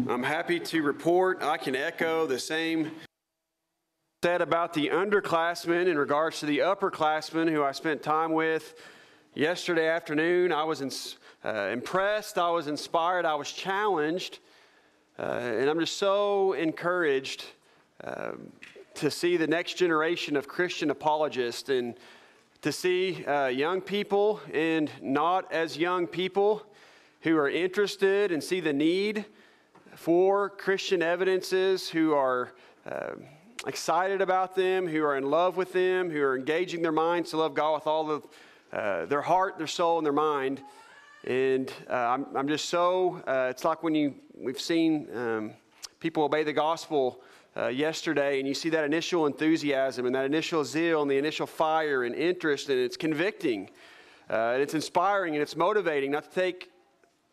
I'm happy to report I can echo the same said about the underclassmen in regards to the upperclassmen who I spent time with yesterday afternoon. I was impressed, I was inspired, I was challenged, and I'm just so encouraged to see the next generation of Christian apologists and to see young people and not as young people who are interested and see the need for Christian evidences, who are excited about them, who are in love with them, who are engaging their minds to love God with all of their heart, their soul, and their mind. And I'm just so, it's like when we've seen people obey the gospel yesterday, and you see that initial enthusiasm and that initial zeal and the initial fire and interest, and it's convicting, and it's inspiring, and it's motivating not to take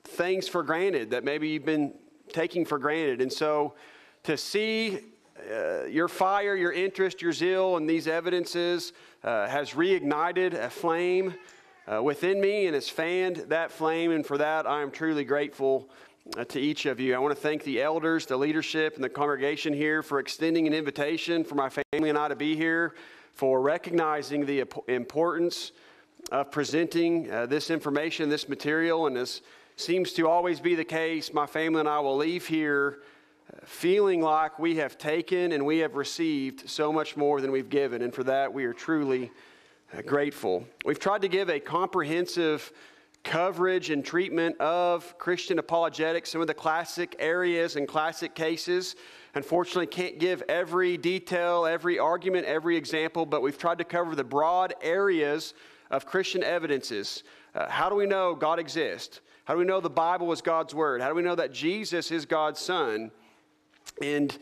things for granted that maybe you've been taking for granted. And so to see your fire, your interest, your zeal in these evidences has reignited a flame within me and has fanned that flame, and for that I am truly grateful to each of you. I want to thank the elders, the leadership, and the congregation here for extending an invitation for my family and I to be here, for recognizing the importance of presenting this information, this material, and as seems to always be the case, my family and I will leave here feeling like we have taken and we have received so much more than we've given, and for that we are truly grateful. We've tried to give a comprehensive coverage and treatment of Christian apologetics, some of the classic areas and classic cases. Unfortunately, can't give every detail, every argument, every example, but we've tried to cover the broad areas of Christian evidences. How do we know God exists? How do we know the Bible is God's Word? How do we know that Jesus is God's Son? And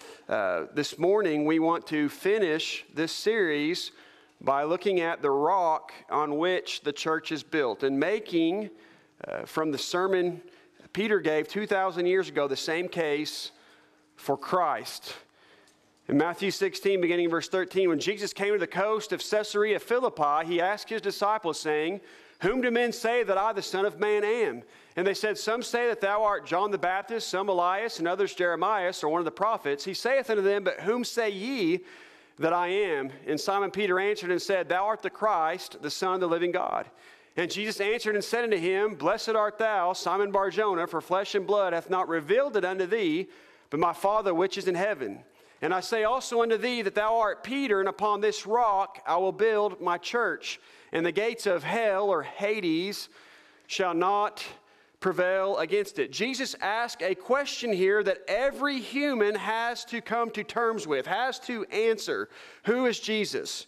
this morning we want to finish this series by looking at the rock on which the church is built and making from the sermon Peter gave 2,000 years ago the same case for Christ. In Matthew 16, beginning verse 13, when Jesus came to the coast of Caesarea Philippi, he asked his disciples, saying, "Whom do men say that I, the Son of Man, am?" And they said, "Some say that thou art John the Baptist, some Elias, and others Jeremiah, or one of the prophets." He saith unto them, "But whom say ye that I am?" And Simon Peter answered and said, "Thou art the Christ, the Son of the living God." And Jesus answered and said unto him, "Blessed art thou, Simon Bar-Jonah, for flesh and blood hath not revealed it unto thee, but my Father which is in heaven. And I say also unto thee that thou art Peter, and upon this rock I will build my church, and the gates of hell," or Hades, "shall not prevail against it." Jesus asked a question here that every human has to come to terms with, has to answer. Who is Jesus?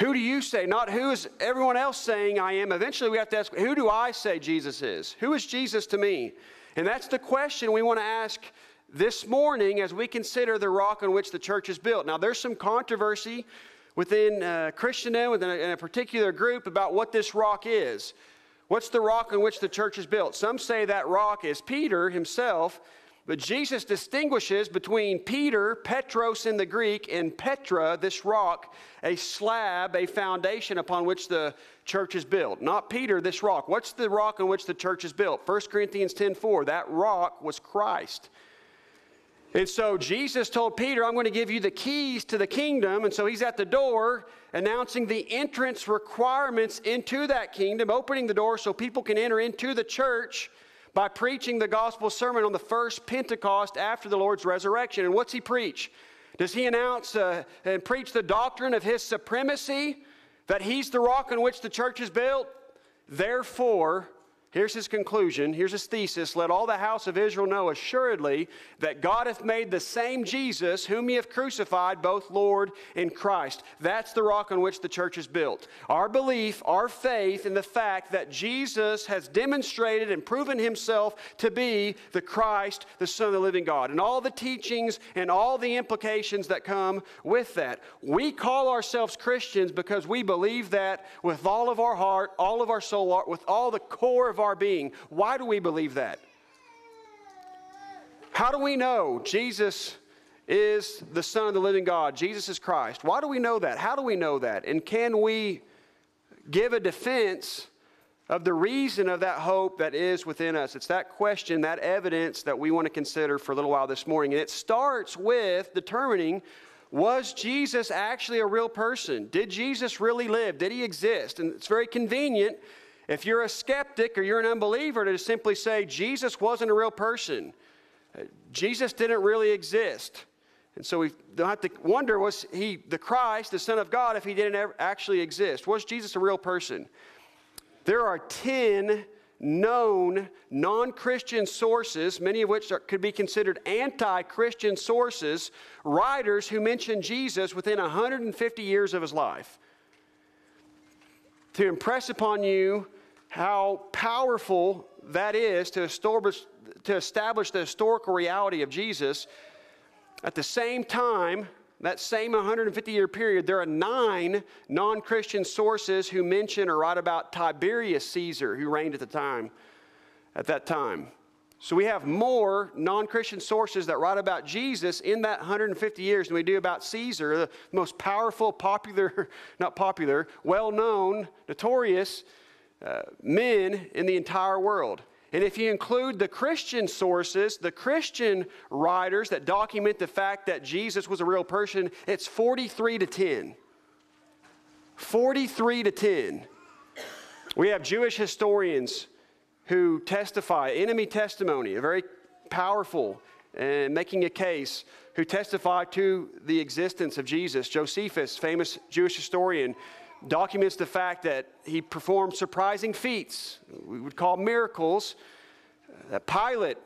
Who do you say? Not who is everyone else saying I am. Eventually we have to ask, who do I say Jesus is? Who is Jesus to me? And that's the question we want to ask this morning as we consider the rock on which the church is built. Now, there's some controversy within Christendom, within a particular group, about what this rock is. What's the rock on which the church is built? Some say that rock is Peter himself, but Jesus distinguishes between Peter, Petros in the Greek, and Petra, this rock, a slab, a foundation upon which the church is built. Not Peter, this rock. What's the rock on which the church is built? 1 Corinthians 10:4, that rock was Christ. And so Jesus told Peter, "I'm going to give you the keys to the kingdom." And so he's at the door announcing the entrance requirements into that kingdom, opening the door so people can enter into the church by preaching the gospel sermon on the first Pentecost after the Lord's resurrection. And what's he preach? Does he announce and preach the doctrine of his supremacy, that he's the rock on which the church is built? Therefore, here's his conclusion, here's his thesis, "Let all the house of Israel know assuredly that God hath made the same Jesus, whom ye have crucified, both Lord and Christ." That's the rock on which the church is built. Our belief, our faith in the fact that Jesus has demonstrated and proven himself to be the Christ, the Son of the living God, and all the teachings and all the implications that come with that. We call ourselves Christians because we believe that with all of our heart, all of our soul, with all the core of our being. Why do we believe that? How do we know Jesus is the Son of the living God? Jesus is Christ. Why do we know that? How do we know that? And can we give a defense of the reason of that hope that is within us. It's that question, that evidence that we want to consider for a little while this morning. And it starts with determining, was Jesus actually a real person? Did Jesus really live? Did he exist? And it's very convenient if you're a skeptic or you're an unbeliever to simply say Jesus wasn't a real person. Jesus didn't really exist. And so we don't have to wonder, was he the Christ, the Son of God, if he didn't actually exist? Was Jesus a real person? There are 10 known non-Christian sources, many of which could be considered anti-Christian sources, writers who mention Jesus within 150 years of his life. To impress upon you how powerful that is to establish the historical reality of Jesus, at the same time, that same 150-year period, there are 9 non-Christian sources who mention or write about Tiberius Caesar, who reigned at that time. So we have more non-Christian sources that write about Jesus in that 150 years than we do about Caesar, the most powerful, well-known, notorious men in the entire world. And if you include the Christian sources, the Christian writers that document the fact that Jesus was a real person, it's 43-10. 43-10. We have Jewish historians who testify, enemy testimony, a very powerful and making a case, who testify to the existence of Jesus. Josephus, famous Jewish historian, documents the fact that he performed surprising feats, we would call miracles. Pilate,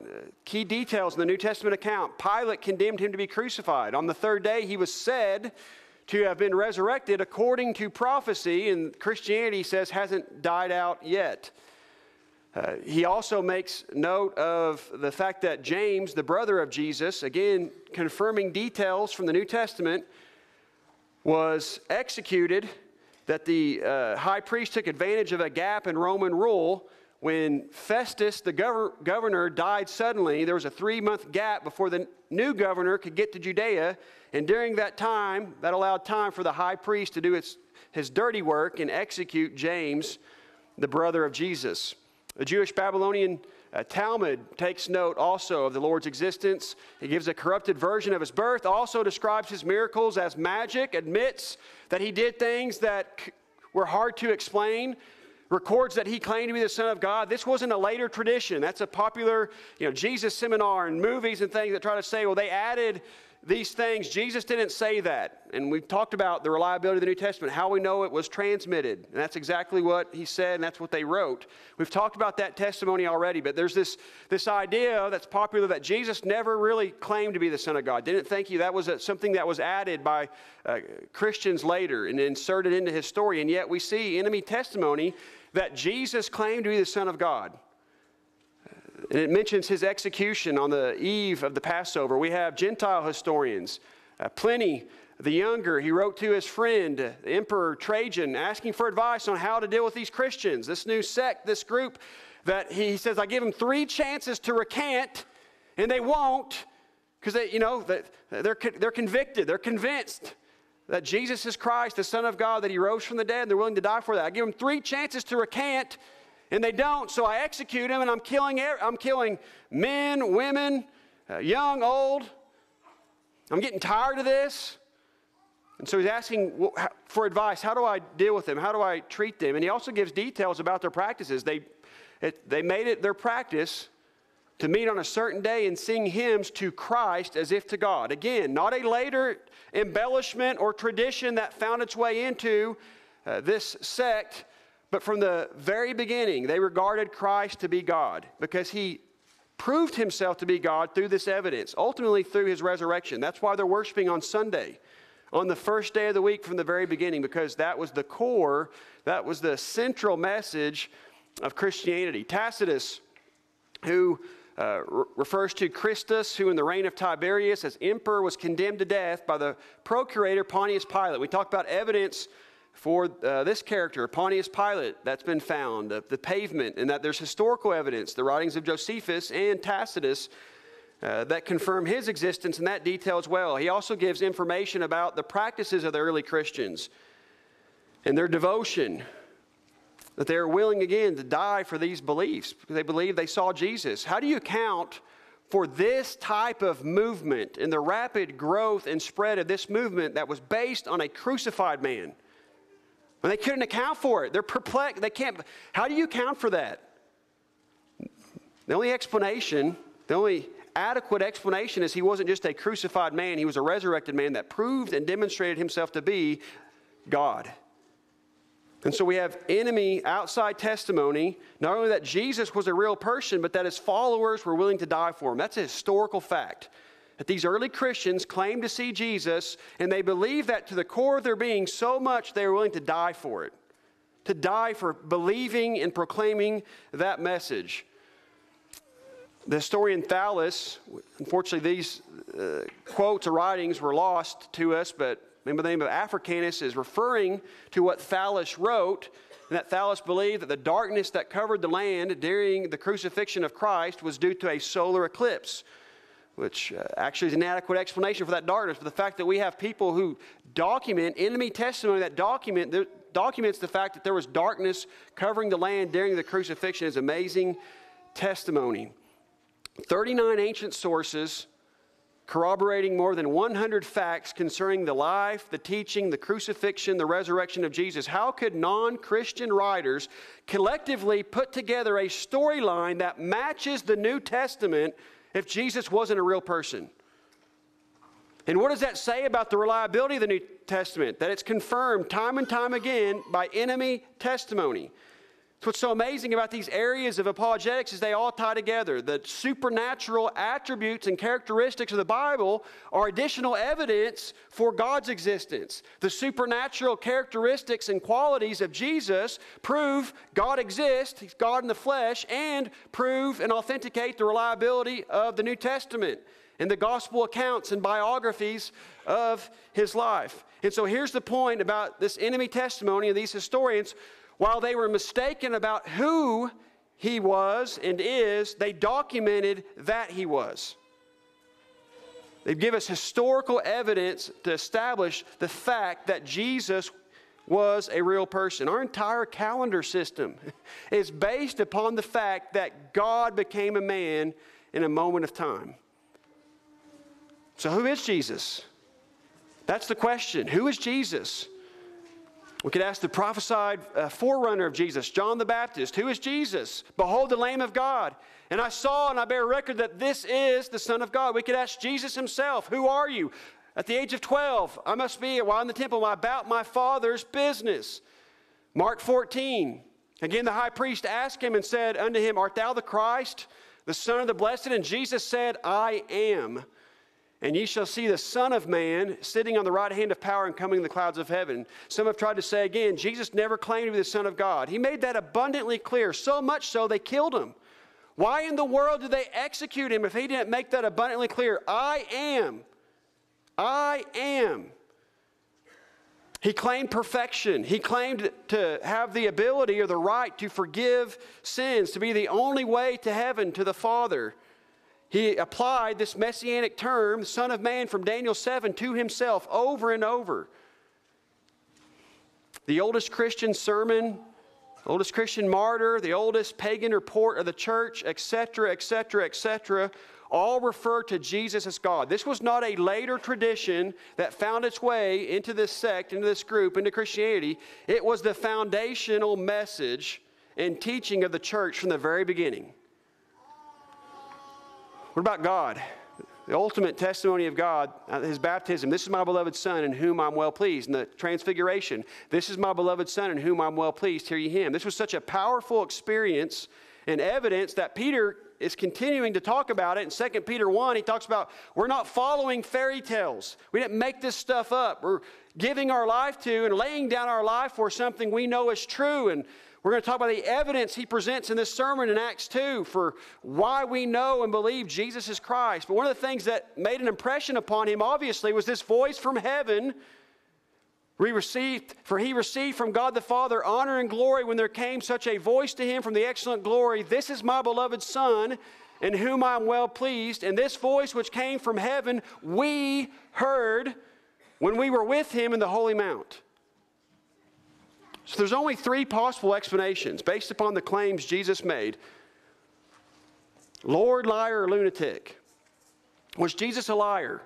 key details in the New Testament account, Pilate condemned him to be crucified. On the third day, he was said to have been resurrected according to prophecy, and Christianity says hasn't died out yet. He also makes note of the fact that James, the brother of Jesus, again confirming details from the New Testament, was executed, that the high priest took advantage of a gap in Roman rule. When Festus, the governor, died suddenly, there was a 3-month gap before the new governor could get to Judea. And during that time, that allowed time for the high priest to do his dirty work and execute James, the brother of Jesus. The Jewish Babylonian Talmud takes note also of the Lord's existence. It gives a corrupted version of his birth, also describes his miracles as magic, admits that he did things that were hard to explain, records that he claimed to be the Son of God. This wasn't a later tradition. That's a popular, Jesus seminar and movies and things that try to say, well, they added these things. Jesus didn't say that. And we've talked about the reliability of the New Testament, how we know it was transmitted. And that's exactly what he said, and that's what they wrote. We've talked about that testimony already, but there's this idea that's popular that Jesus never really claimed to be the Son of God. Didn't think that was something that was added by Christians later and inserted into his story. And yet we see enemy testimony that Jesus claimed to be the Son of God. And it mentions his execution on the eve of the Passover. We have Gentile historians. Pliny the Younger, he wrote to his friend, the Emperor Trajan, asking for advice on how to deal with these Christians, this new sect, this group, that he says, I give them 3 chances to recant, and they won't, because they're convicted, they're convinced that Jesus is Christ, the Son of God, that he rose from the dead, and they're willing to die for that. I give them 3 chances to recant, and they don't, so I execute them, and I'm killing men, women, young, old. I'm getting tired of this. And so he's asking for advice. How do I deal with them? How do I treat them? And he also gives details about their practices. They made it their practice to meet on a certain day and sing hymns to Christ as if to God. Again, not a later embellishment or tradition that found its way into this sect, but from the very beginning, they regarded Christ to be God because he proved himself to be God through this evidence, ultimately through his resurrection. That's why they're worshiping on Sunday, on the first day of the week from the very beginning, because that was the core, that was the central message of Christianity. Tacitus, who refers to Christus, who in the reign of Tiberius as emperor was condemned to death by the procurator Pontius Pilate. We talked about evidence for this character, Pontius Pilate, that's been found, the pavement, and that there's historical evidence, the writings of Josephus and Tacitus, that confirm his existence in that detail as well. He also gives information about the practices of the early Christians and their devotion. that they were willing again to die for these beliefs because they believed they saw Jesus. How do you account for this type of movement and the rapid growth and spread of this movement that was based on a crucified man? And they couldn't account for it. They're perplexed. They can't. How do you account for that? The only explanation, the only adequate explanation is he wasn't just a crucified man. He was a resurrected man that proved and demonstrated himself to be God. And so we have enemy outside testimony, not only that Jesus was a real person, but that his followers were willing to die for him. That's a historical fact. That these early Christians claimed to see Jesus, and they believed that to the core of their being so much they were willing to die for it. To die for believing and proclaiming that message. The historian Thales, unfortunately these quotes or writings were lost to us, but remember the name of Africanus is referring to what Thales wrote, and that Thales believed that the darkness that covered the land during the crucifixion of Christ was due to a solar eclipse, which actually is an inadequate explanation for that darkness. But the fact that we have people who document enemy testimony that documents the fact that there was darkness covering the land during the crucifixion is amazing testimony. 39 ancient sources corroborating more than 100 facts concerning the life, the teaching, the crucifixion, the resurrection of Jesus. How could non-Christian writers collectively put together a storyline that matches the New Testament if Jesus wasn't a real person? And what does that say about the reliability of the New Testament? That it's confirmed time and time again by enemy testimony. What's so amazing about these areas of apologetics is they all tie together. The supernatural attributes and characteristics of the Bible are additional evidence for God's existence. The supernatural characteristics and qualities of Jesus prove God exists, He's God in the flesh, and prove and authenticate the reliability of the New Testament and the gospel accounts and biographies of His life. And so here's the point about this enemy testimony of these historians. While they were mistaken about who He was and is, they documented that He was. They give us historical evidence to establish the fact that Jesus was a real person. Our entire calendar system is based upon the fact that God became a man in a moment of time. So who is Jesus? That's the question. Who is Jesus? We could ask the prophesied forerunner of Jesus, John the Baptist. Who is Jesus? Behold the Lamb of God. And I saw and I bear record that this is the Son of God. We could ask Jesus Himself. Who are you? At the age of 12, I must be, while in the temple, about my Father's business. Mark 14. Again, the high priest asked Him and said unto Him, Art thou the Christ, the Son of the Blessed? And Jesus said, I am. And ye shall see the Son of Man sitting on the right hand of power and coming in the clouds of heaven. Some have tried to say again, Jesus never claimed to be the Son of God. He made that abundantly clear, so much so they killed Him. Why in the world did they execute Him if He didn't make that abundantly clear? I am. I am. He claimed perfection. He claimed to have the ability or the right to forgive sins, to be the only way to heaven, to the Father. He applied this messianic term, Son of Man, from Daniel 7 to Himself over and over. The oldest Christian sermon, oldest Christian martyr, the oldest pagan report of the church, etc., etc., etc., all refer to Jesus as God. This was not a later tradition that found its way into this sect, into this group, into Christianity. It was the foundational message and teaching of the church from the very beginning. What about God? The ultimate testimony of God, His baptism. This is my beloved Son in whom I'm well pleased. And the transfiguration. This is my beloved Son in whom I'm well pleased. Hear ye Him. This was such a powerful experience and evidence that Peter is continuing to talk about it. In 2 Peter 1, he talks about we're not following fairy tales. We didn't make this stuff up. We're giving our life to and laying down our life for something we know is true. And we're going to talk about the evidence he presents in this sermon in Acts 2 for why we know and believe Jesus is Christ. But one of the things that made an impression upon him, obviously, was this voice from heaven. He received from God the Father honor and glory when there came such a voice to him from the excellent glory. This is my beloved Son, in whom I am well pleased. And this voice which came from heaven, we heard when we were with Him in the Holy Mount. So there's only three possible explanations based upon the claims Jesus made. Lord, liar, or lunatic. Was Jesus a liar?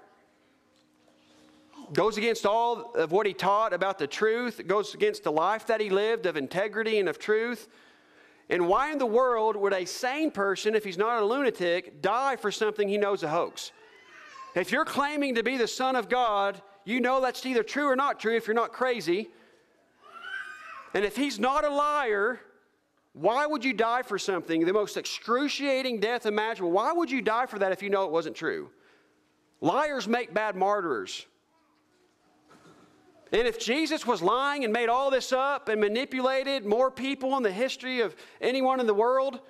Goes against all of what he taught about the truth. It goes against the life that he lived of integrity and of truth. And why in the world would a sane person, if he's not a lunatic, die for something he knows is a hoax? If you're claiming to be the Son of God, you know that's either true or not true if you're not crazy. And if he's not a liar, why would you die for something, the most excruciating death imaginable? Why would you die for that if you know it wasn't true? Liars make bad martyrs. And if Jesus was lying and made all this up and manipulated more people in the history of anyone in the world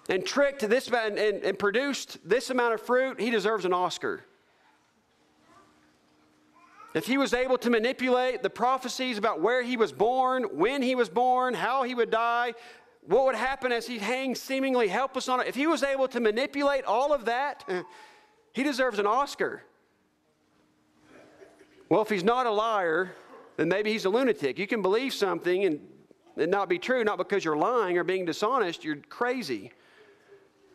and tricked this and produced this amount of fruit, he deserves an Oscar. If he was able to manipulate the prophecies about where he was born, when he was born, how he would die, what would happen as he hangs seemingly helpless on it, if he was able to manipulate all of that, he deserves an Oscar. Well, if he's not a liar, then maybe he's a lunatic. You can believe something and it not be true, not because you're lying or being dishonest. You're crazy.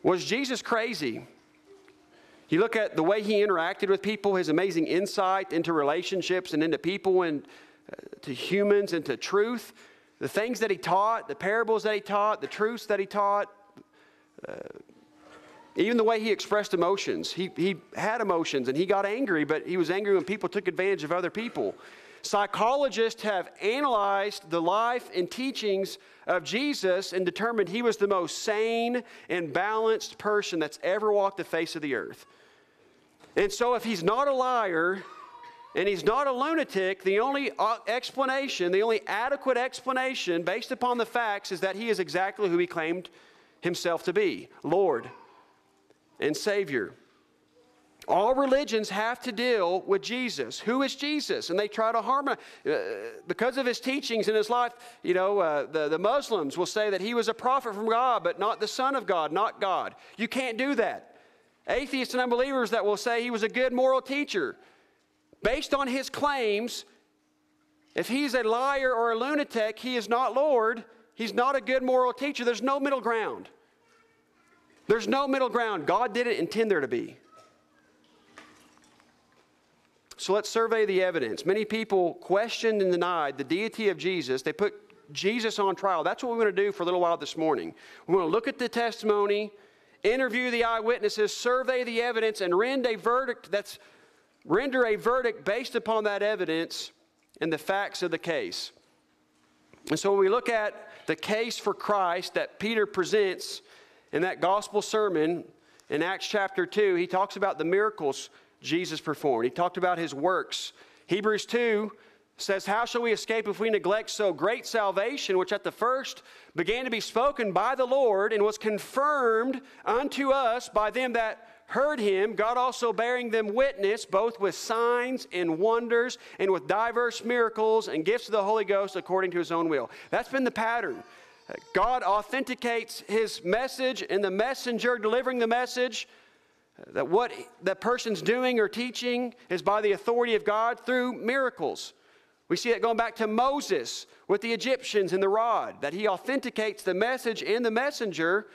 Was Jesus crazy? You look at the way he interacted with people, his amazing insight into relationships and into people and to humans and to truth, the things that he taught, the parables that he taught, the truths that he taught, even the way he expressed emotions. He had emotions and he got angry, but he was angry when people took advantage of other people. Psychologists have analyzed the life and teachings of Jesus and determined he was the most sane and balanced person that's ever walked the face of the earth. And so if he's not a liar and he's not a lunatic, the only explanation, the only adequate explanation based upon the facts is that he is exactly who he claimed himself to be, Lord and Savior. All religions have to deal with Jesus. Who is Jesus? And they try to harmonize. Because of his teachings in his life, the Muslims will say that he was a prophet from God, but not the Son of God, not God. You can't do that. Atheists and unbelievers that will say he was a good moral teacher. Based on his claims, if he's a liar or a lunatic, he is not Lord. He's not a good moral teacher. There's no middle ground. There's no middle ground. God didn't intend there to be. So let's survey the evidence. Many people questioned and denied the deity of Jesus. They put Jesus on trial. That's what we're going to do for a little while this morning. We're going to look at the testimony, interview the eyewitnesses, survey the evidence, and render a verdict based upon that evidence and the facts of the case. And so when we look at the case for Christ that Peter presents in that gospel sermon in Acts chapter 2, he talks about the miracles Jesus performed. He talked about his works. Hebrews 2 says, how shall we escape if we neglect so great salvation, which at the first began to be spoken by the Lord and was confirmed unto us by them that heard him, God also bearing them witness, both with signs and wonders and with diverse miracles and gifts of the Holy Ghost according to his own will. That's been the pattern. God authenticates his message and the messenger delivering the message, that what that person's doing or teaching is by the authority of God through miracles. We see that going back to Moses with the Egyptians and the rod, that he authenticates the message and the messenger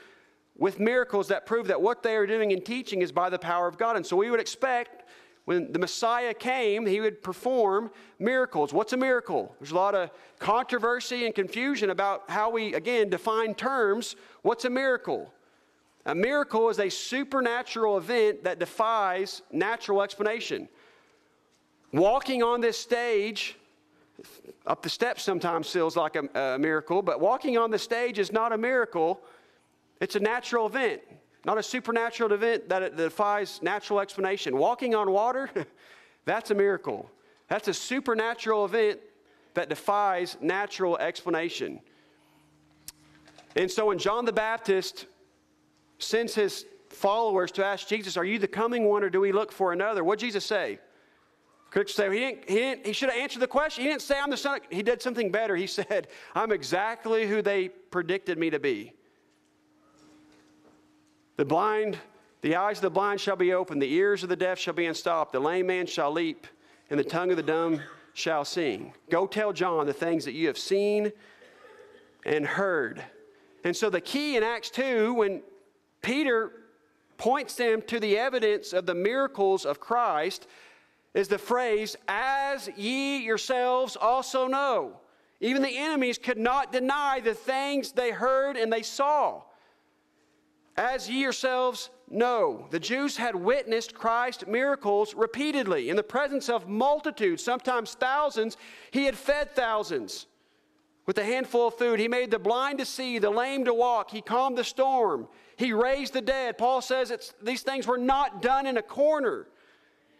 with miracles that prove that what they are doing and teaching is by the power of God. And so we would expect when the Messiah came, he would perform miracles. What's a miracle? There's a lot of controversy and confusion about how we, again, define terms. What's a miracle? A miracle is a supernatural event that defies natural explanation. Walking on this stage, up the steps sometimes feels like a miracle, but walking on the stage is not a miracle. It's a natural event, not a supernatural event that defies natural explanation. Walking on water, that's a miracle. That's a supernatural event that defies natural explanation. And so when John the Baptist sends his followers to ask Jesus, are you the coming one or do we look for another? What did Jesus say? Critics say he should have answered the question. He didn't say I'm the son. He did something better. He said, I'm exactly who they predicted me to be. The eyes of the blind shall be opened, the ears of the deaf shall be unstopped, the lame man shall leap, and the tongue of the dumb shall sing. Go tell John the things that you have seen and heard. And so the key in Acts 2, when Peter points them to the evidence of the miracles of Christ, is the phrase, as ye yourselves also know. Even the enemies could not deny the things they heard and they saw. As ye yourselves know. The Jews had witnessed Christ's miracles repeatedly. In the presence of multitudes, sometimes thousands, he had fed thousands with a handful of food. He made the blind to see, the lame to walk. He calmed the storm. He raised the dead. Paul says these things were not done in a corner.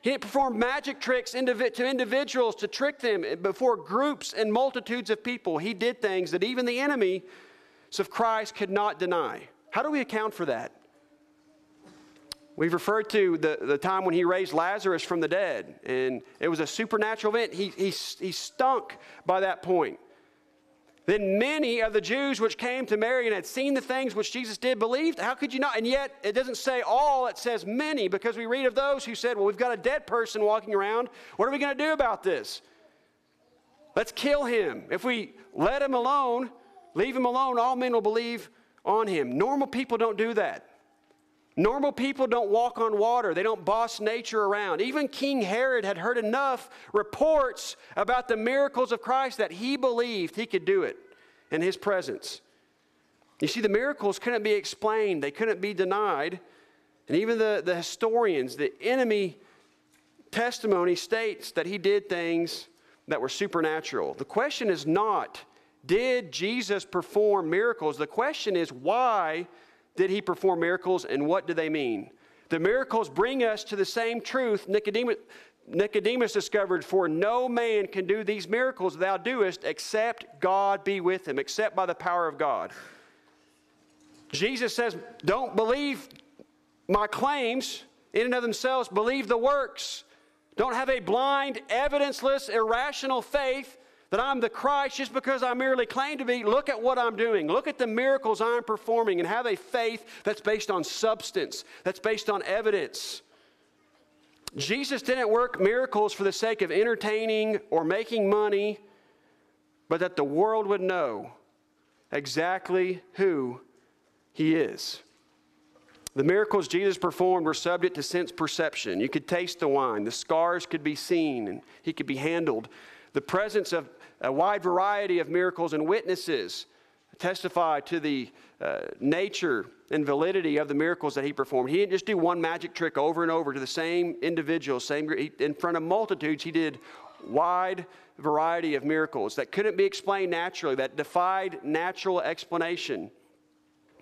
He didn't perform magic tricks to individuals to trick them before groups and multitudes of people. He did things that even the enemies of Christ could not deny. How do we account for that? We've referred to the time when he raised Lazarus from the dead, and it was a supernatural event. He stunk by that point. Then many of the Jews which came to Mary and had seen the things which Jesus did believed. How could you not? And yet it doesn't say all, it says many, because we read of those who said, well, we've got a dead person walking around. What are we going to do about this? Let's kill him. If we let him alone, leave him alone, all men will believe on him. Normal people don't do that. Normal people don't walk on water. They don't boss nature around. Even King Herod had heard enough reports about the miracles of Christ that he believed he could do it in his presence. You see, the miracles couldn't be explained. They couldn't be denied. And even the historians, the enemy testimony states that he did things that were supernatural. The question is not, did Jesus perform miracles? The question is, why did he perform miracles, and what do they mean? The miracles bring us to the same truth Nicodemus discovered, for no man can do these miracles thou doest except God be with him, except by the power of God. Jesus says, don't believe my claims in and of themselves, believe the works. Don't have a blind, evidenceless, irrational faith that I'm the Christ just because I merely claim to be. Look at what I'm doing. Look at the miracles I'm performing, and have a faith that's based on substance, that's based on evidence. Jesus didn't work miracles for the sake of entertaining or making money, but that the world would know exactly who he is. The miracles Jesus performed were subject to sense perception. You could taste the wine. The scars could be seen, and he could be handled. The presence of a wide variety of miracles and witnesses testify to the nature and validity of the miracles that he performed. He didn't just do one magic trick over and over to the same individual, in front of multitudes. He did wide variety of miracles that couldn't be explained naturally, that defied natural explanation,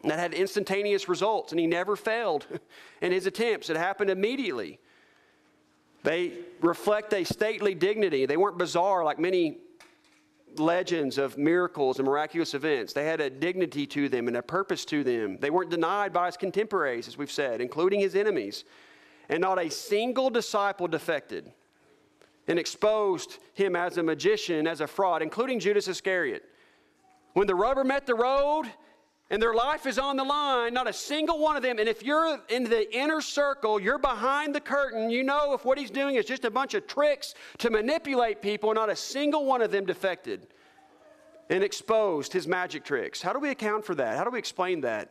that had instantaneous results, and he never failed in his attempts. It happened immediately. They reflect a stately dignity. They weren't bizarre like many legends of miracles and miraculous events. They had a dignity to them and a purpose to them. They weren't denied by his contemporaries, as we've said, including his enemies. And not a single disciple defected and exposed him as a magician, as a fraud, including Judas Iscariot. When the rubber met the road and their life is on the line, not a single one of them, and if you're in the inner circle, you're behind the curtain, you know if what he's doing is just a bunch of tricks to manipulate people, not a single one of them defected and exposed his magic tricks. How do we account for that? How do we explain that?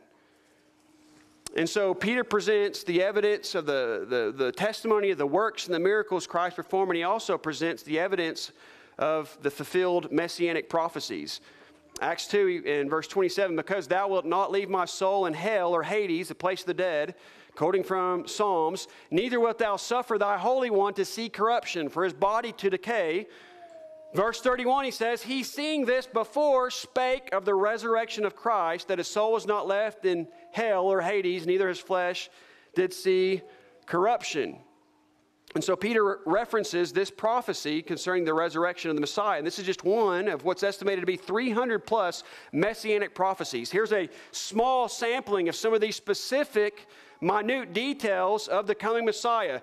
And so Peter presents the evidence of the testimony of the works and the miracles Christ performed, and he also presents the evidence of the fulfilled messianic prophecies. Acts 2 in verse 27, because thou wilt not leave my soul in hell or Hades, the place of the dead, quoting from Psalms, neither wilt thou suffer thy Holy One to see corruption, for his body to decay. Verse 31, he says, he seeing this before spake of the resurrection of Christ, that his soul was not left in hell or Hades, neither his flesh did see corruption. And so Peter references this prophecy concerning the resurrection of the Messiah. And this is just one of what's estimated to be 300 plus messianic prophecies. Here's a small sampling of some of these specific, minute details of the coming Messiah.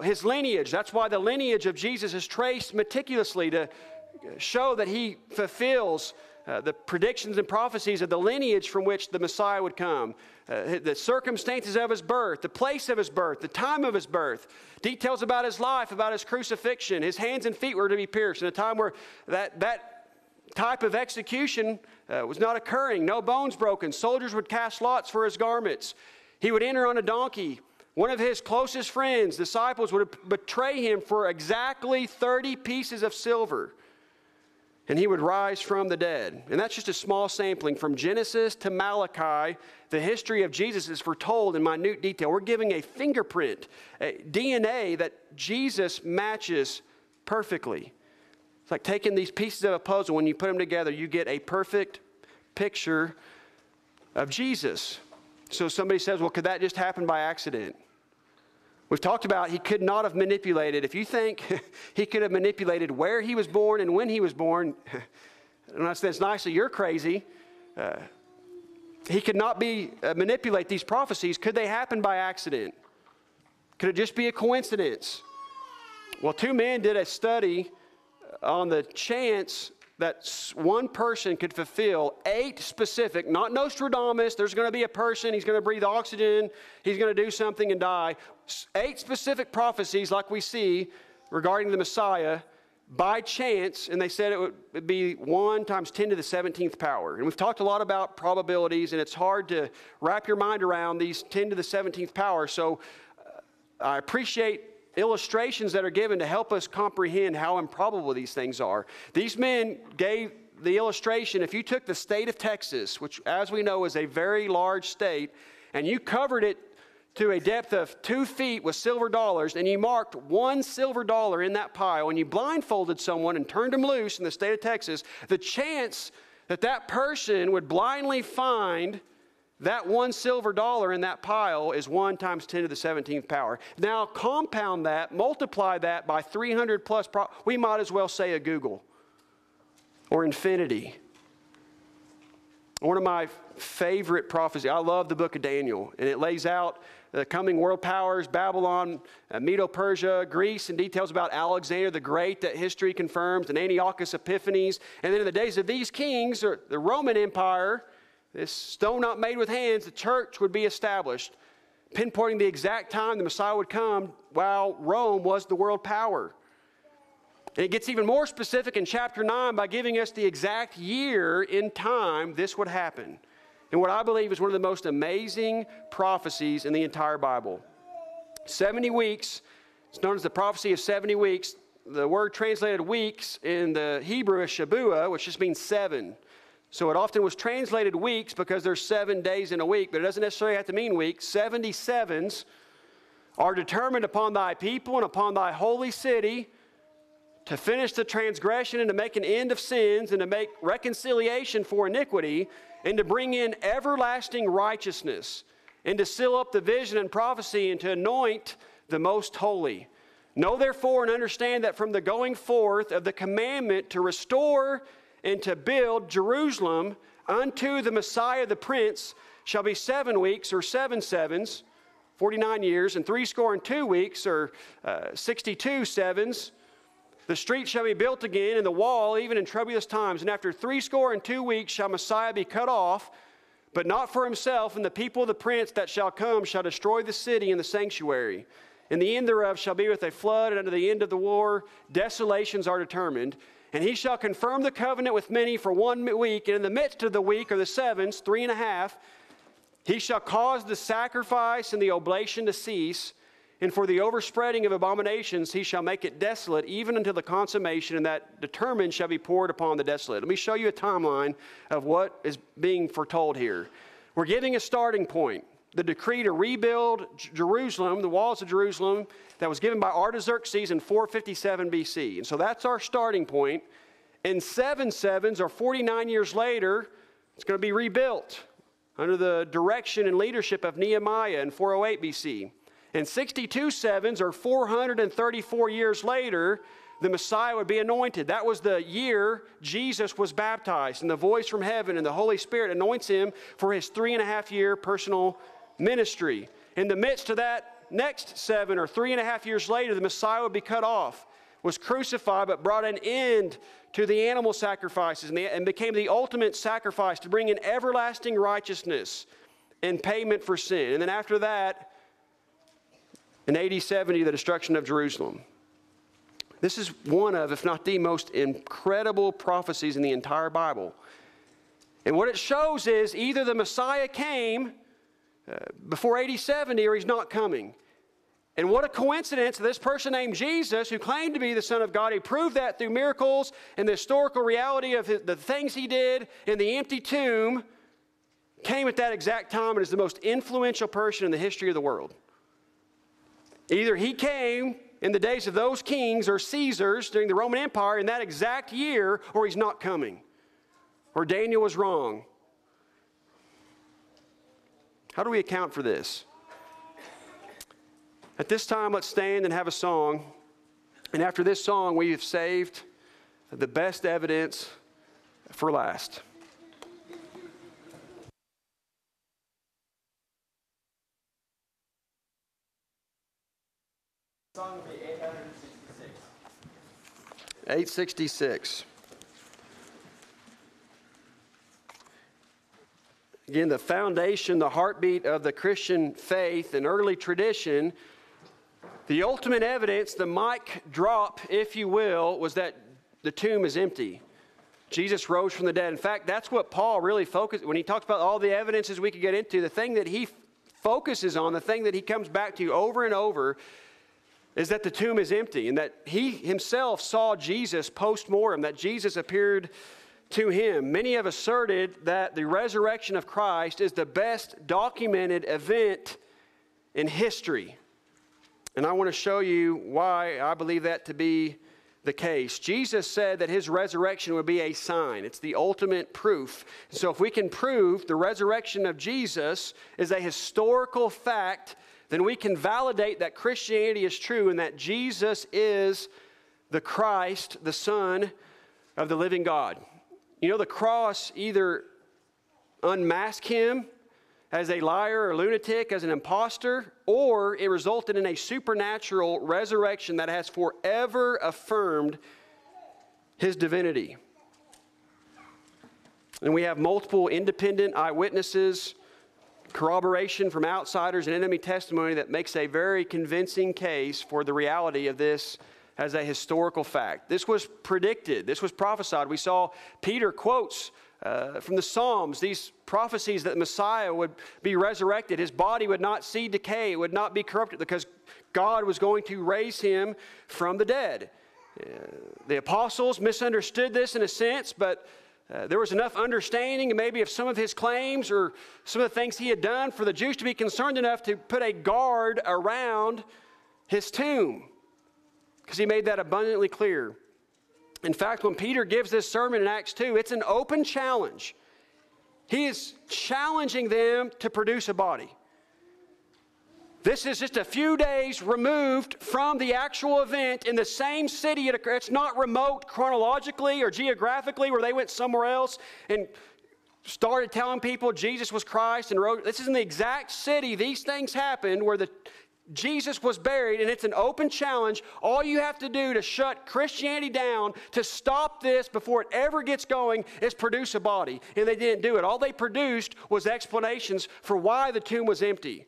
His lineage, that's why the lineage of Jesus is traced meticulously to show that he fulfills the predictions and prophecies of the lineage from which the Messiah would come, the circumstances of his birth, the place of his birth, the time of his birth, details about his life, about his crucifixion. His hands and feet were to be pierced in a time where that type of execution was not occurring. No bones broken. Soldiers would cast lots for his garments. He would enter on a donkey. One of his closest friends, disciples, would betray him for exactly 30 pieces of silver. And he would rise from the dead. And that's just a small sampling. From Genesis to Malachi, the history of Jesus is foretold in minute detail. We're giving a fingerprint, a DNA that Jesus matches perfectly. It's like taking these pieces of a puzzle. When you put them together, you get a perfect picture of Jesus. So somebody says, well, could that just happen by accident? We've talked about he could not have manipulated. If you think he could have manipulated where he was born and when he was born, and I said it's nicely, you're crazy. He could not manipulate these prophecies. Could they happen by accident? Could it just be a coincidence? Well, two men did a study on the chance that one person could fulfill 8 specific, not Nostradamus, there's going to be a person, he's going to breathe oxygen, he's going to do something and die. 8 specific prophecies like we see regarding the Messiah by chance, and they said it would be 1 times 10 to the 17th power. And we've talked a lot about probabilities, and it's hard to wrap your mind around these 10 to the 17th power. So I appreciate illustrations that are given to help us comprehend how improbable these things are. These men gave the illustration, if you took the state of Texas, which as we know is a very large state, and you covered it to a depth of 2 feet with silver dollars, and you marked 1 silver dollar in that pile, and you blindfolded someone and turned them loose in the state of Texas, the chance that that person would blindly find that 1 silver dollar in that pile is 1 times 10 to the 17th power. Now compound that, multiply that by 300 plus, we might as well say a Google or infinity. One of my favorite prophecies, I love the book of Daniel, and it lays out the coming world powers, Babylon, Medo-Persia, Greece, and details about Alexander the Great that history confirms, and Antiochus Epiphanes. And then in the days of these kings, or the Roman Empire, this stone not made with hands, the church would be established, pinpointing the exact time the Messiah would come while Rome was the world power. And it gets even more specific in chapter 9 by giving us the exact year in time this would happen. And what I believe is one of the most amazing prophecies in the entire Bible. 70 weeks, it's known as the prophecy of 70 weeks. The word translated weeks in the Hebrew is Shabuah, which just means 7. So it often was translated weeks because there's 7 days in a week, but it doesn't necessarily have to mean weeks. 77s are determined upon thy people and upon thy holy city to finish the transgression and to make an end of sins and to make reconciliation for iniquity and to bring in everlasting righteousness and to seal up the vision and prophecy and to anoint the most holy. Know therefore and understand that from the going forth of the commandment to restore and to build Jerusalem unto the Messiah the Prince shall be 7 weeks or 7 sevens, 49 years, and 62 weeks or 62 sevens. The street shall be built again, and the wall even in troublous times. And after 62 weeks shall Messiah be cut off, but not for himself. And the people of the prince that shall come shall destroy the city and the sanctuary. And the end thereof shall be with a flood, and unto the end of the war desolations are determined. And he shall confirm the covenant with many for 1 week, and in the midst of the week, or the sevens, 3.5, he shall cause the sacrifice and the oblation to cease, and for the overspreading of abominations he shall make it desolate, even until the consummation, and that determined shall be poured upon the desolate. Let me show you a timeline of what is being foretold here. We're giving a starting point. The decree to rebuild Jerusalem, the walls of Jerusalem, that was given by Artaxerxes in 457 BC. And so that's our starting point. In 7 sevens, or 49 years later, it's going to be rebuilt under the direction and leadership of Nehemiah in 408 BC. In 62 sevens, or 434 years later, the Messiah would be anointed. That was the year Jesus was baptized, and the voice from heaven and the Holy Spirit anoints him for his 3.5-year personal ministry. In the midst of that next 7 or 3.5 years later, the Messiah would be cut off. was crucified, but brought an end to the animal sacrifices and became the ultimate sacrifice to bring in everlasting righteousness and payment for sin. And then after that, in AD 70, the destruction of Jerusalem. This is one of, if not the most incredible prophecies in the entire Bible. And what it shows is either the Messiah came before AD 70 or he's not coming. And what a coincidence, this person named Jesus, who claimed to be the Son of God, he proved that through miracles and the historical reality of the things he did in the empty tomb, came at that exact time and is the most influential person in the history of the world. Either he came in the days of those kings or Caesars during the Roman Empire in that exact year, or he's not coming. Or Daniel was wrong. How do we account for this? At this time, let's stand and have a song. And after this song, we have saved the best evidence for last. The song will be 866. 866. Again, the foundation, the heartbeat of the Christian faith and early tradition, the ultimate evidence, the mic drop, if you will, was that the tomb is empty. Jesus rose from the dead. In fact, that's what Paul really focused, when he talks about all the evidences we could get into, the thing that he focuses on, the thing that he comes back to over and over, is that the tomb is empty, and that he himself saw Jesus post-mortem, that Jesus appeared to him. Many have asserted that the resurrection of Christ is the best documented event in history. And I want to show you why I believe that to be the case. Jesus said that his resurrection would be a sign. It's the ultimate proof. So if we can prove the resurrection of Jesus is a historical fact, then we can validate that Christianity is true and that Jesus is the Christ, the Son of the living God. You know, the cross either unmasked him as a liar or lunatic, as an imposter, or it resulted in a supernatural resurrection that has forever affirmed his divinity. And we have multiple independent eyewitnesses, corroboration from outsiders, and enemy testimony that makes a very convincing case for the reality of this as a historical fact. This was predicted. This was prophesied. We saw Peter quotes from the Psalms, these prophecies that the Messiah would be resurrected. His body would not see decay. It would not be corrupted because God was going to raise him from the dead. The apostles misunderstood this in a sense, but there was enough understanding maybe of some of his claims or some of the things he had done for the Jews to be concerned enough to put a guard around his tomb, because he made that abundantly clear. In fact, when Peter gives this sermon in Acts 2, it's an open challenge. He is challenging them to produce a body. This is just a few days removed from the actual event in the same city. It's not remote chronologically or geographically where they went somewhere else and started telling people Jesus was Christ and rose. This is in the exact city these things happened where Jesus was buried, and it's an open challenge. All you have to do to shut Christianity down, to stop this before it ever gets going, is produce a body. And they didn't do it. All they produced was explanations for why the tomb was empty.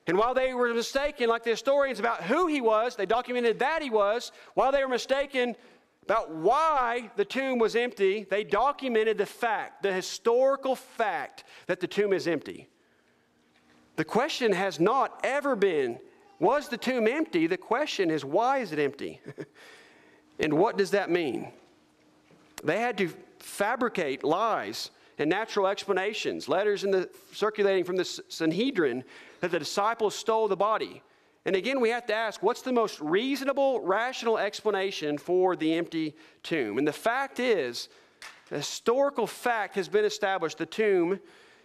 And while they were mistaken, like the historians, about who he was, they documented that he was. While they were mistaken about why the tomb was empty, they documented the fact, the historical fact, that the tomb is empty. The question has not ever been, was the tomb empty? The question is, why is it empty? And what does that mean? They had to fabricate lies and natural explanations, letters circulating from the Sanhedrin that the disciples stole the body. And again, we have to ask, what's the most reasonable, rational explanation for the empty tomb? And the fact is, a historical fact has been established. The tomb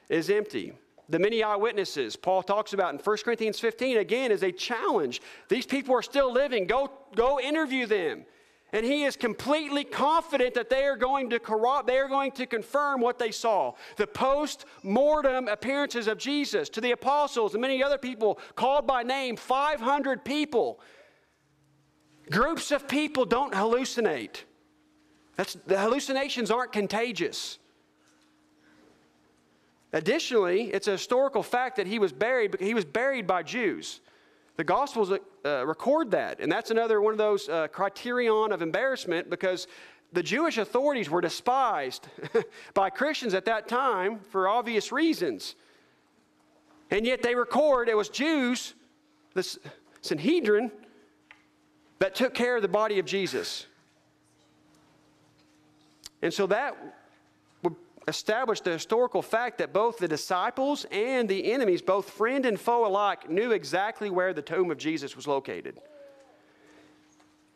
is empty. The many eyewitnesses Paul talks about in 1 Corinthians 15, again, is a challenge. These people are still living. Go interview them. And he is completely confident that they are going to confirm what they saw. The post-mortem appearances of Jesus to the apostles and many other people called by name, 500 people. Groups of people don't hallucinate. The hallucinations aren't contagious. Additionally, it's a historical fact that he was buried, but he was buried by Jews. The Gospels record that, and that's another one of those criterion of embarrassment, because the Jewish authorities were despised by Christians at that time for obvious reasons. And yet they record it was Jews, the Sanhedrin, that took care of the body of Jesus. And so that would establish the historical fact that both the disciples and the enemies, both friend and foe alike, knew exactly where the tomb of Jesus was located.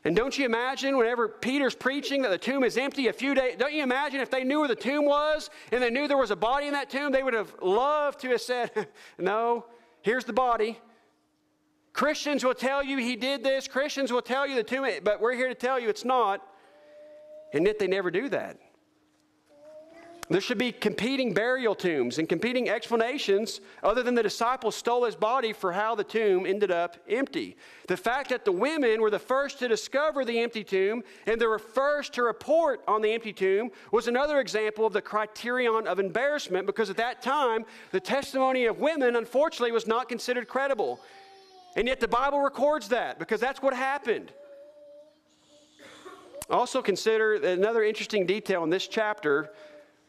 And don't you imagine whenever Peter's preaching that the tomb is empty a few days, don't you imagine if they knew where the tomb was and they knew there was a body in that tomb, they would have loved to have said, no, here's the body. Christians will tell you he did this. Christians will tell you the tomb, but we're here to tell you it's not. And yet they never do that. There should be competing burial tombs and competing explanations other than the disciples stole his body for how the tomb ended up empty. The fact that the women were the first to discover the empty tomb and they were first to report on the empty tomb was another example of the criterion of embarrassment, because at that time, the testimony of women, unfortunately, was not considered credible. And yet the Bible records that because that's what happened. Also consider another interesting detail in this chapter.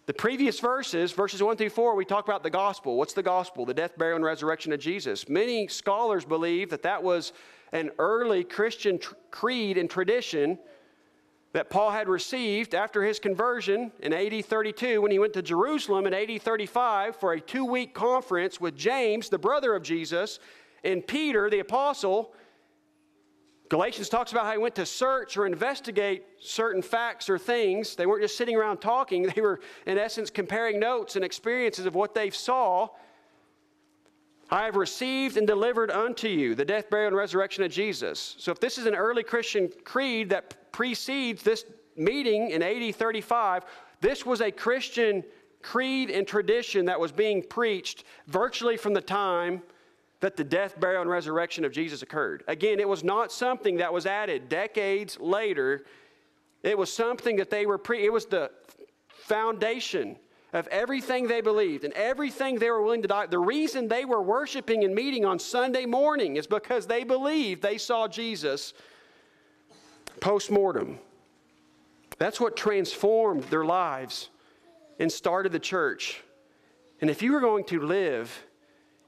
The previous verses 1 through 4, we talk about the gospel. What's the gospel? The death, burial, and resurrection of Jesus. Many scholars believe that that was an early Christian creed and tradition that Paul had received after his conversion in AD 32 when he went to Jerusalem in AD 35 for a 2-week conference with James, the brother of Jesus, and Peter, the apostle. Galatians talks about how he went to search or investigate certain facts or things. They weren't just sitting around talking. They were, in essence, comparing notes and experiences of what they saw. I have received and delivered unto you the death, burial, and resurrection of Jesus. So if this is an early Christian creed that precedes this meeting in AD 35, this was a Christian creed and tradition that was being preached virtually from the time that the death, burial, and resurrection of Jesus occurred. Again, it was not something that was added decades later. It was something that they were it was the foundation of everything they believed and everything they were willing to die. The reason they were worshiping and meeting on Sunday morning is because they believed they saw Jesus post-mortem. That's what transformed their lives and started the church. And if you were going to live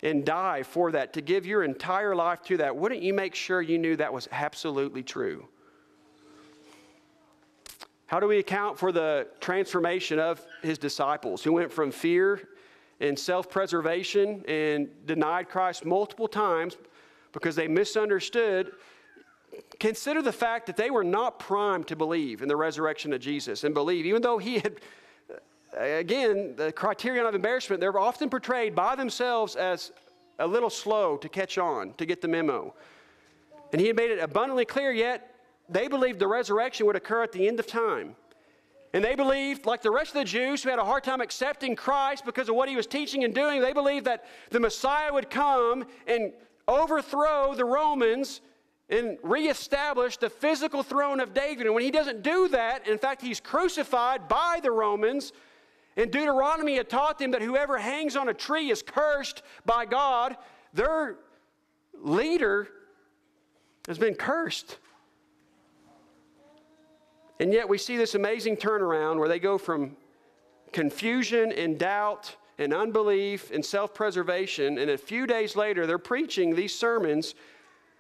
and die for that, to give your entire life to that, wouldn't you make sure you knew that was absolutely true? How do we account for the transformation of his disciples who went from fear and self-preservation and denied Christ multiple times because they misunderstood? Consider the fact that they were not primed to believe in the resurrection of Jesus and believe, even though he had, again, the criterion of embarrassment, they're often portrayed by themselves as a little slow to catch on, to get the memo. And he had made it abundantly clear, yet they believed the resurrection would occur at the end of time. And they believed, like the rest of the Jews who had a hard time accepting Christ because of what he was teaching and doing, they believed that the Messiah would come and overthrow the Romans and reestablish the physical throne of David. And when he doesn't do that, in fact, he's crucified by the Romans. And Deuteronomy had taught them that whoever hangs on a tree is cursed by God. Their leader has been cursed. And yet we see this amazing turnaround where they go from confusion and doubt and unbelief and self-preservation, and a few days later they're preaching these sermons,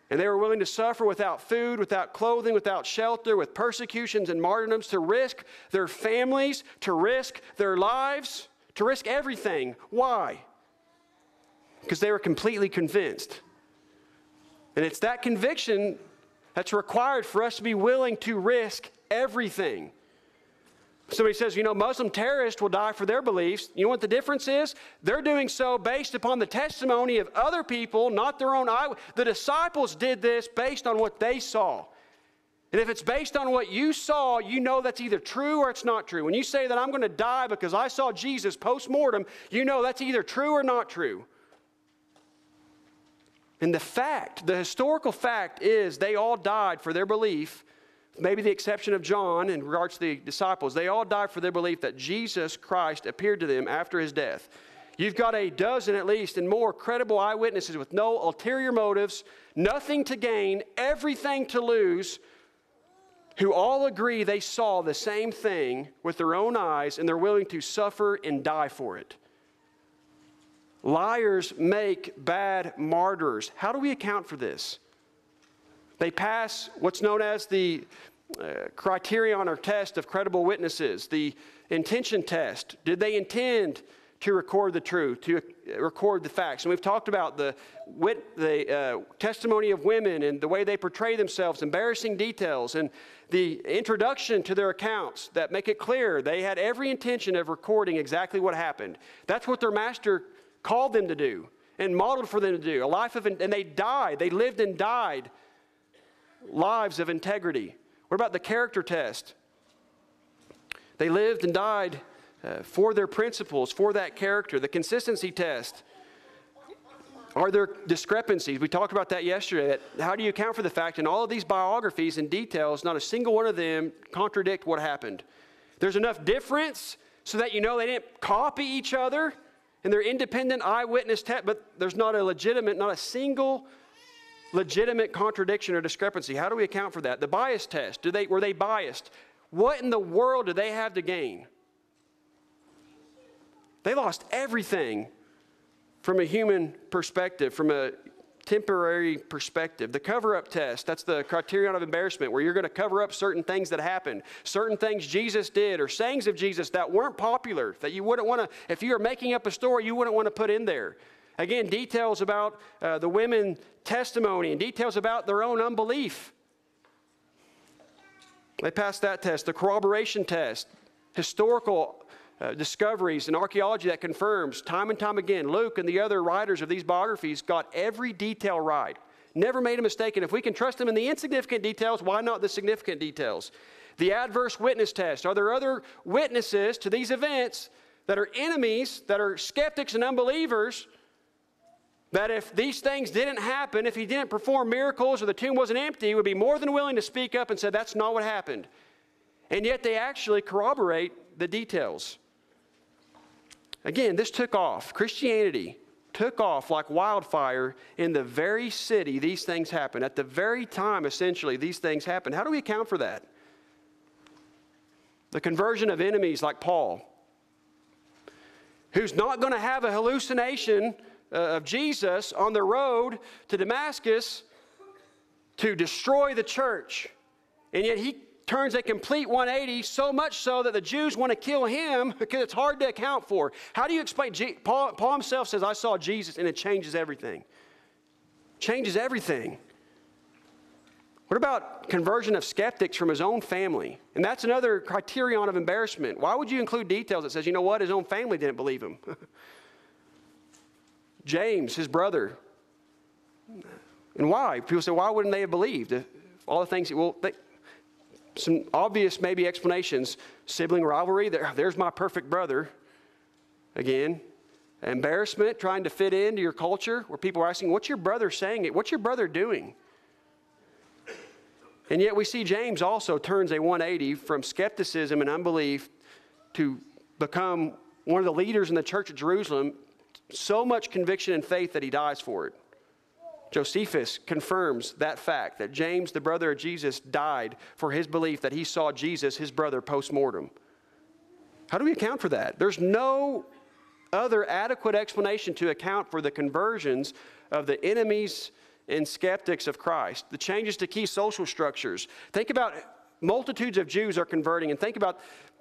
and they were willing to suffer without food, without clothing, without shelter, with persecutions and martyrdoms, to risk their families, to risk their lives, to risk everything. Why? Because they were completely convinced. And it's that conviction that's required for us to be willing to risk everything. Somebody says, Muslim terrorists will die for their beliefs. You know what the difference is? They're doing so based upon the testimony of other people, not their own eye. The disciples did this based on what they saw. And if it's based on what you saw, you know that's either true or it's not true. When you say that I'm going to die because I saw Jesus post-mortem, you know that's either true or not true. And the historical fact is they all died for their belief, maybe the exception of John in regards to the disciples. They all died for their belief that Jesus Christ appeared to them after his death. You've got a dozen at least and more credible eyewitnesses with no ulterior motives, nothing to gain, everything to lose, who all agree they saw the same thing with their own eyes and they're willing to suffer and die for it. Liars make bad martyrs. How do we account for this? They pass what's known as the criterion or test of credible witnesses, the intention test. Did they intend to record the truth, to record the facts? And we've talked about the testimony of women and the way they portray themselves, embarrassing details, and the introduction to their accounts that make it clear they had every intention of recording exactly what happened. That's what their master called them to do and modeled for them to do. And they died. They lived and died lives of integrity. What about the character test? They lived and died for their principles, for that character. The consistency test. Are there discrepancies? We talked about that yesterday. How do you account for the fact in all of these biographies and details, not a single one of them contradict what happened? There's enough difference so that you know they didn't copy each other and they're independent eyewitness test, but there's not a single legitimate contradiction or discrepancy. How do we account for that? The bias test. Were they biased? What in the world did they have to gain? They lost everything from a human perspective, from a temporary perspective. The cover-up test, that's the criterion of embarrassment, where you're going to cover up certain things that happened, certain things Jesus did, or sayings of Jesus that weren't popular, that you wouldn't want to, if you were making up a story, you wouldn't want to put in there. Again, details about the women's testimony and details about their own unbelief. They passed that test. The corroboration test, historical discoveries and archaeology that confirms time and time again. Luke and the other writers of these biographies got every detail right. Never made a mistake. And if we can trust them in the insignificant details, why not the significant details? The adverse witness test. Are there other witnesses to these events that are enemies, that are skeptics and unbelievers, that if these things didn't happen, if he didn't perform miracles or the tomb wasn't empty, would be more than willing to speak up and say, that's not what happened. And yet they actually corroborate the details. Again, this took off. Christianity took off like wildfire in the very city these things happened. At the very time, essentially, these things happened. How do we account for that? The conversion of enemies like Paul, who's not going to have a hallucination of Jesus on the road to Damascus to destroy the church. And yet he turns a complete 180, so much so that the Jews want to kill him because it's hard to account for. How do you explain? Paul himself says, I saw Jesus, and it changes everything. Changes everything. What about conversion of skeptics from his own family? And that's another criterion of embarrassment. Why would you include details that says, you know what, his own family didn't believe him? James, his brother. And why? People say, why wouldn't they have believed? All the things, some obvious maybe explanations. Sibling rivalry, there's my perfect brother. Again, embarrassment, trying to fit into your culture where people are asking, what's your brother saying? What's your brother doing? And yet we see James also turns a 180 from skepticism and unbelief to become one of the leaders in the church of Jerusalem. So much conviction and faith that he dies for it. Josephus confirms that fact, that James, the brother of Jesus, died for his belief that he saw Jesus, his brother, post-mortem. How do we account for that? There's no other adequate explanation to account for the conversions of the enemies and skeptics of Christ, the changes to key social structures. Think about multitudes of Jews are converting, and think about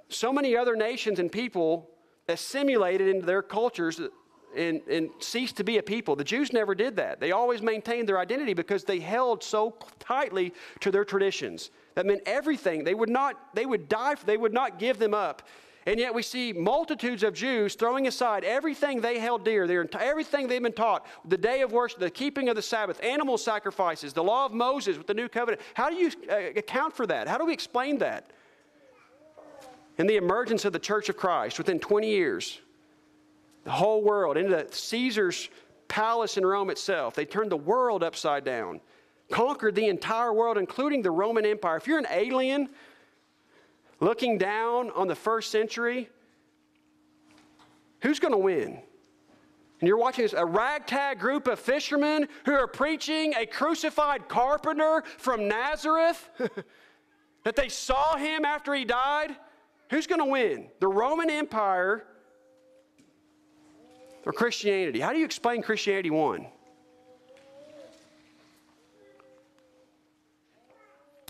so many other nations and people assimilated into their cultures and ceased to be a people. The Jews never did that. They always maintained their identity because they held so tightly to their traditions. That meant everything. They would die, they would not give them up. And yet we see multitudes of Jews throwing aside everything they held dear, everything they've been taught, the day of worship, the keeping of the Sabbath, animal sacrifices, the law of Moses with the new covenant. How do you account for that? How do we explain that? In the emergence of the Church of Christ within 20 years, the whole world, into Caesar's palace in Rome itself. They turned the world upside down, conquered the entire world, including the Roman Empire. If you're an alien looking down on the first century, who's going to win? And you're watching this, a ragtag group of fishermen who are preaching a crucified carpenter from Nazareth, that they saw him after he died. Who's going to win? The Roman Empire or Christianity? How do you explain Christianity won?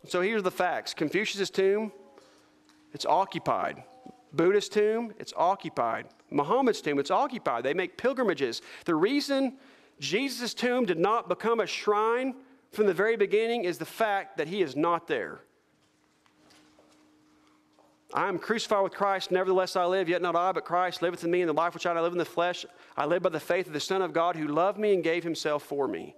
So here's the facts. Confucius' tomb, it's occupied. Buddha's tomb, it's occupied. Muhammad's tomb, it's occupied. They make pilgrimages. The reason Jesus' tomb did not become a shrine from the very beginning is the fact that he is not there. I am crucified with Christ, nevertheless I live, yet not I, but Christ liveth in me, and the life which I live in the flesh, I live by the faith of the Son of God who loved me and gave himself for me.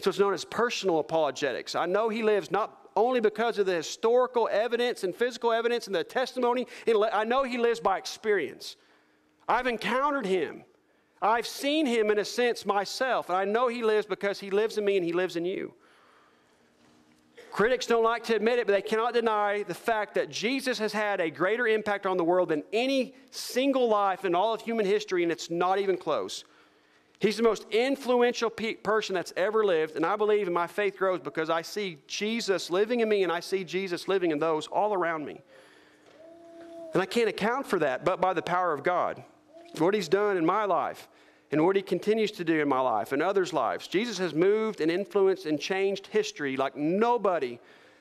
So it's known as personal apologetics. I know he lives not only because of the historical evidence and physical evidence and the testimony. I know he lives by experience. I've encountered him. I've seen him in a sense myself. And I know he lives because he lives in me and he lives in you. Critics don't like to admit it, but they cannot deny the fact that Jesus has had a greater impact on the world than any single life in all of human history, and it's not even close. He's the most influential person that's ever lived, and I believe, and my faith grows because I see Jesus living in me, and I see Jesus living in those all around me. And I can't account for that but by the power of God. What he's done in my life, and what he continues to do in my life and others' lives. Jesus has moved and influenced and changed history like nobody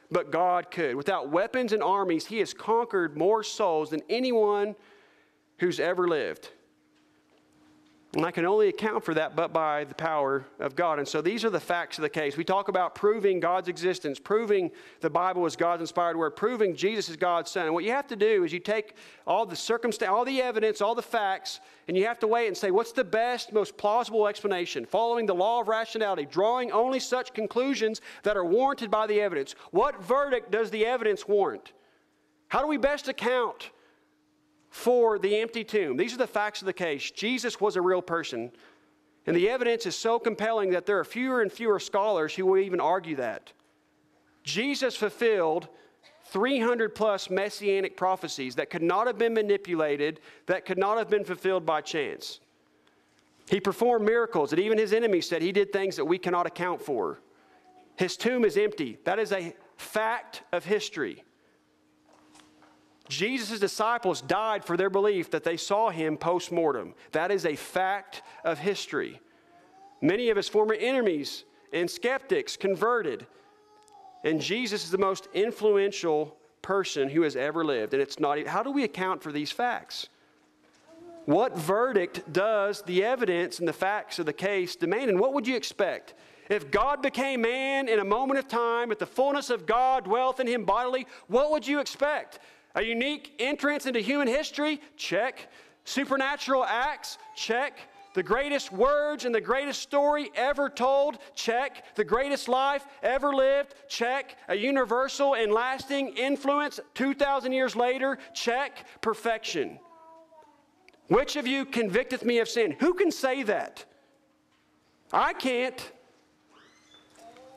but God could. Without weapons and armies, he has conquered more souls than anyone who's ever lived. And I can only account for that but by the power of God. And so these are the facts of the case. We talk about proving God's existence, proving the Bible is God's inspired word, proving Jesus is God's Son. And what you have to do is you take all the circumstance, all the evidence, all the facts, and you have to weigh it and say, what's the best, most plausible explanation? Following the law of rationality, drawing only such conclusions that are warranted by the evidence. What verdict does the evidence warrant? How do we best account for the empty tomb? These are the facts of the case. Jesus was a real person. And the evidence is so compelling that there are fewer and fewer scholars who will even argue that. Jesus fulfilled 300 plus messianic prophecies that could not have been manipulated, that could not have been fulfilled by chance. He performed miracles that even his enemies said he did things that we cannot account for. His tomb is empty. That is a fact of history. Jesus' disciples died for their belief that they saw him post-mortem. That is a fact of history. Many of his former enemies and skeptics converted. And Jesus is the most influential person who has ever lived. And it's not, how do we account for these facts? What verdict does the evidence and the facts of the case demand? And what would you expect? If God became man in a moment of time, if the fullness of God dwelt in him bodily, what would you expect? A unique entrance into human history? Check. Supernatural acts? Check. The greatest words and the greatest story ever told? Check. The greatest life ever lived? Check. A universal and lasting influence 2,000 years later? Check. Perfection. Which of you convicteth me of sin? Who can say that? I can't.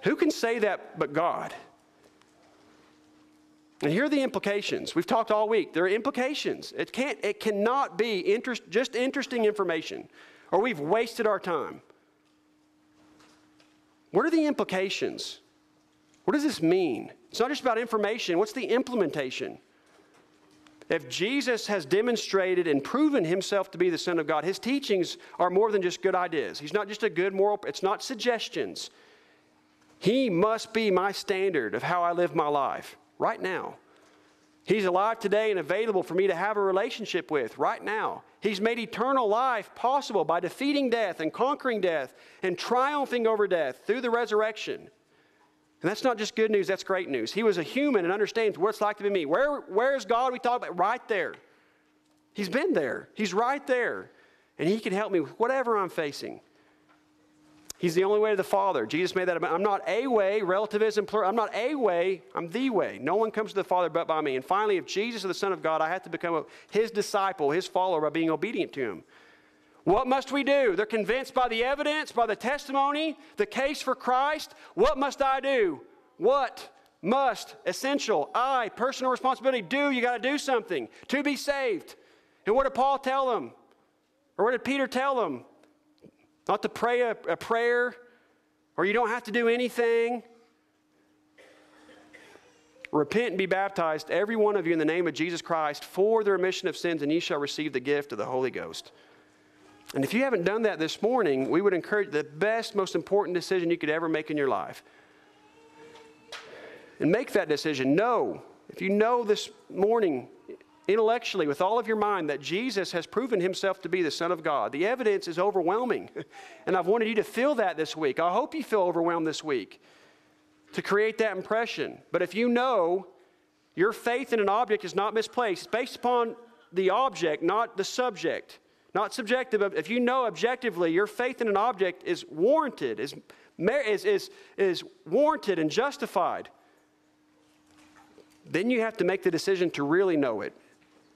Who can say that but God? And here are the implications. We've talked all week. There are implications. It cannot be just interesting information, or we've wasted our time. What are the implications? What does this mean? It's not just about information. What's the implementation? If Jesus has demonstrated and proven himself to be the Son of God, his teachings are more than just good ideas. He's not just a good moral, it's not suggestions. He must be my standard of how I live my life. Right now. He's alive today and available for me to have a relationship with right now. He's made eternal life possible by defeating death and conquering death and triumphing over death through the resurrection. And that's not just good news, that's great news. He was a human and understands what it's like to be me. Where is God? We talk about right there. He's been there. He's right there. And he can help me with whatever I'm facing. He's the only way to the Father. Jesus made that. I'm not a way, relativism, plural. I'm not a way, I'm the way. No one comes to the Father but by me. And finally, if Jesus is the Son of God, I have to become his disciple, his follower by being obedient to him. What must we do? They're convinced by the evidence, by the testimony, the case for Christ. What must I do? What must, essential, I, personal responsibility, do? You got to do something to be saved. And what did Paul tell them? Or what did Peter tell them? Not to pray a prayer, or you don't have to do anything. Repent and be baptized, every one of you, in the name of Jesus Christ, for the remission of sins, and ye shall receive the gift of the Holy Ghost. And if you haven't done that this morning, we would encourage the best, most important decision you could ever make in your life. And make that decision. Know, if you know this morning, intellectually, with all of your mind, that Jesus has proven himself to be the Son of God. The evidence is overwhelming. And I've wanted you to feel that this week. I hope you feel overwhelmed this week to create that impression. But if you know your faith in an object is not misplaced, it's based upon the object, not the subject, not subjective. If you know objectively your faith in an object is warranted, is warranted and justified, then you have to make the decision to really know it.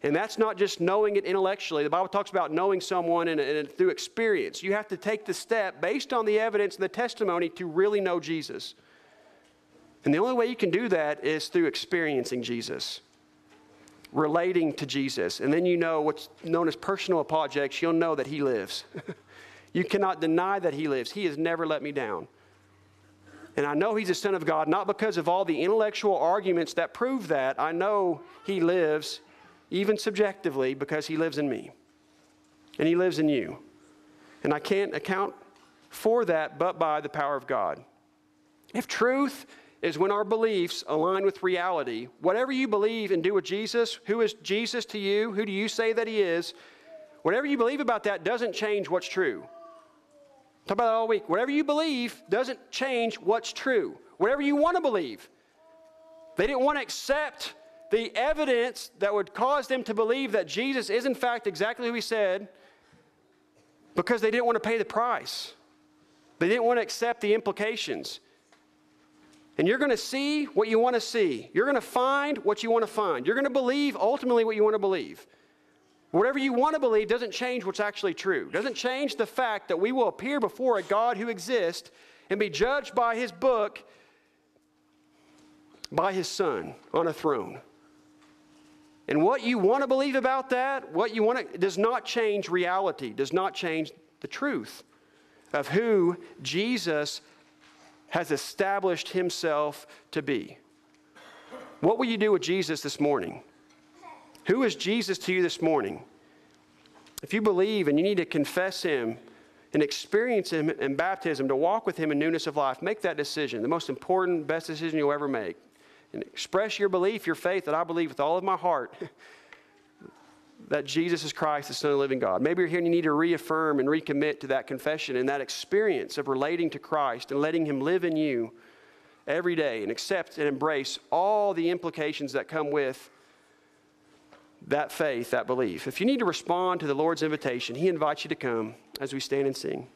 And that's not just knowing it intellectually. The Bible talks about knowing someone and through experience. You have to take the step based on the evidence and the testimony to really know Jesus. And the only way you can do that is through experiencing Jesus, relating to Jesus. And then you know what's known as personal apologetics. You'll know that he lives. You cannot deny that he lives. He has never let me down. And I know he's the Son of God, not because of all the intellectual arguments that prove that. I know he lives, even subjectively, because he lives in me. And he lives in you. And I can't account for that but by the power of God. If truth is when our beliefs align with reality, whatever you believe and do with Jesus, who is Jesus to you? Who do you say that he is? Whatever you believe about that doesn't change what's true. Talk about that all week. Whatever you believe doesn't change what's true. Whatever you want to believe. They didn't want to accept the evidence that would cause them to believe that Jesus is in fact exactly who he said, because they didn't want to pay the price. They didn't want to accept the implications. And you're going to see what you want to see. You're going to find what you want to find. You're going to believe ultimately what you want to believe. Whatever you want to believe doesn't change what's actually true. Doesn't change the fact that we will appear before a God who exists and be judged by his book, by his Son on a throne. And what you want to believe about that, what you want to, does not change reality, does not change the truth of who Jesus has established himself to be. What will you do with Jesus this morning? Who is Jesus to you this morning? If you believe and you need to confess him and experience him in baptism, to walk with him in newness of life, make that decision, the most important, best decision you'll ever make. And express your belief, your faith, that I believe with all of my heart that Jesus is Christ, the Son of the living God. Maybe you're here and you need to reaffirm and recommit to that confession and that experience of relating to Christ and letting him live in you every day, and accept and embrace all the implications that come with that faith, that belief. If you need to respond to the Lord's invitation, he invites you to come as we stand and sing.